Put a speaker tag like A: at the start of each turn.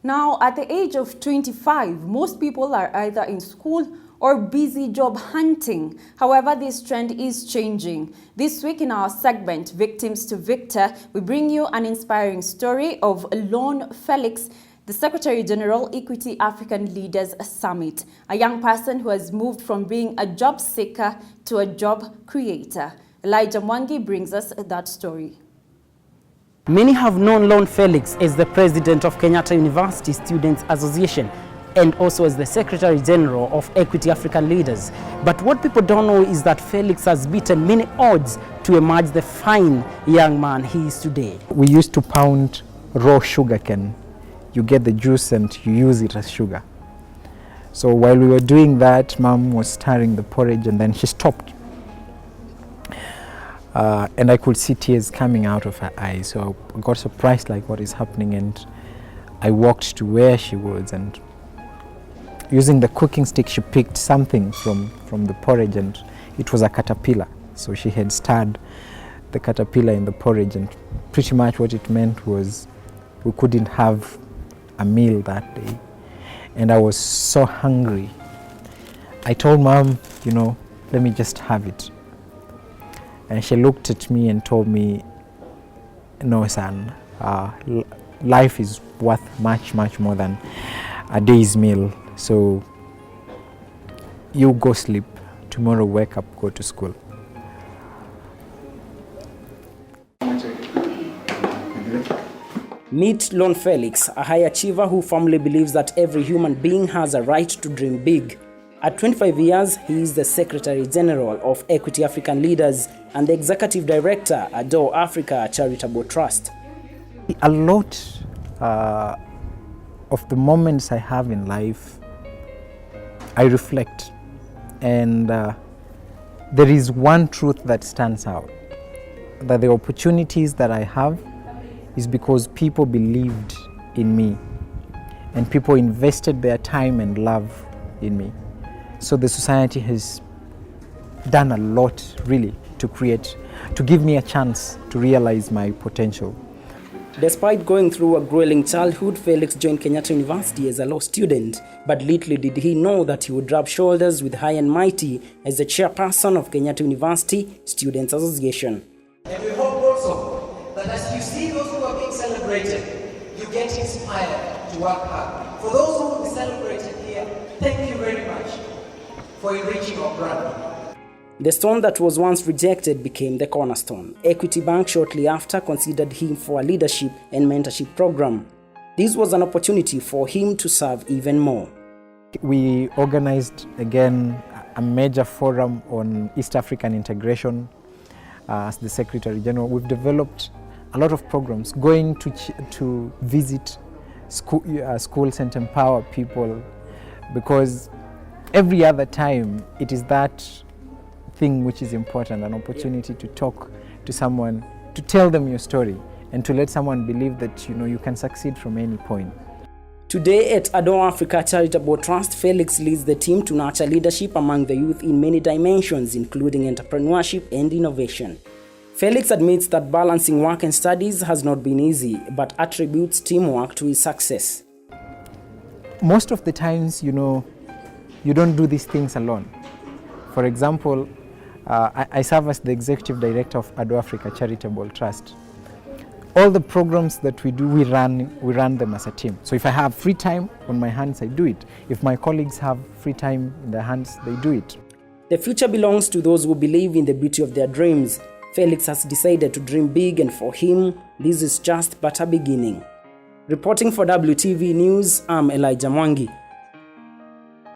A: Now, at the age of 25, most people are either in school or busy job hunting. However, this trend is changing. This week in our segment, Victims to Victor, we bring you an inspiring story of Loone Felix, the Secretary General, Equity African Leaders Summit, a young person who has moved from being a job seeker to a job creator. Elijah Mwangi brings us that story.
B: Many have known Loone Felix as the president of Kenyatta University Students Association and also as the Secretary General of Equity African Leaders. But what people don't know is that Felix has beaten many odds to emerge the fine young man he is today.
C: We used to pound raw sugar cane. You get the juice and you use it as sugar. So while we were doing that, Mom was stirring the porridge and then she stopped. And I could see tears coming out of her eyes. So I got surprised, like, what is happening? And I walked to where she was, and using the cooking stick, she picked something from the porridge, and it was a caterpillar. So she had stirred the caterpillar in the porridge, and pretty much what it meant was we couldn't have a meal that day. And I was so hungry. I told Mom, let me just have it. And she looked at me and told me, no, son, life is worth much, much more than a day's meal. So you go sleep. Tomorrow wake up, go to school.
B: Meet Loone Felix, a high achiever who firmly believes that every human being has a right to dream big. At 25 years, he is the Secretary General of Equity African Leaders and the Executive Director at Adore Africa Charitable Trust.
C: A lot of the moments I have in life, I reflect, and there is one truth that stands out, that the opportunities that I have is because people believed in me and people invested their time and love in me. So the society has done a lot, really, to give me a chance to realize my potential.
B: Despite going through a grueling childhood, Felix joined Kenyatta University as a law student, but little did he know that he would rub shoulders with high and mighty as the chairperson of Kenyatta University Students Association.
D: And we hope also that as you see those who are being celebrated, you get inspired to work hard. For those who will be celebrated here, thank you very much for enriching our brand.
B: The stone that was once rejected became the cornerstone. Equity Bank shortly after considered him for a leadership and mentorship program. This was an opportunity for him to serve even more.
C: We organized again a major forum on East African integration as the Secretary General. We've developed a lot of programs, going to visit schools and empower people, because every other time it is that thing which is important, an opportunity to talk to someone, to tell them your story, and to let someone believe that you can succeed from any point.
B: Today at Adore Africa Charitable Trust, Felix leads the team to nurture leadership among the youth in many dimensions, including entrepreneurship and innovation. Felix admits that balancing work and studies has not been easy, but attributes teamwork to his success.
C: Most of the times, you don't do these things alone. For example, I serve as the Executive Director of Adore Africa Charitable Trust. All the programs that we do, we run them as a team. So if I have free time on my hands, I do it. If my colleagues have free time in their hands, they do it.
B: The future belongs to those who believe in the beauty of their dreams. Felix has decided to dream big, and for him, this is just but a beginning. Reporting for WTV News, I'm Elijah Mwangi.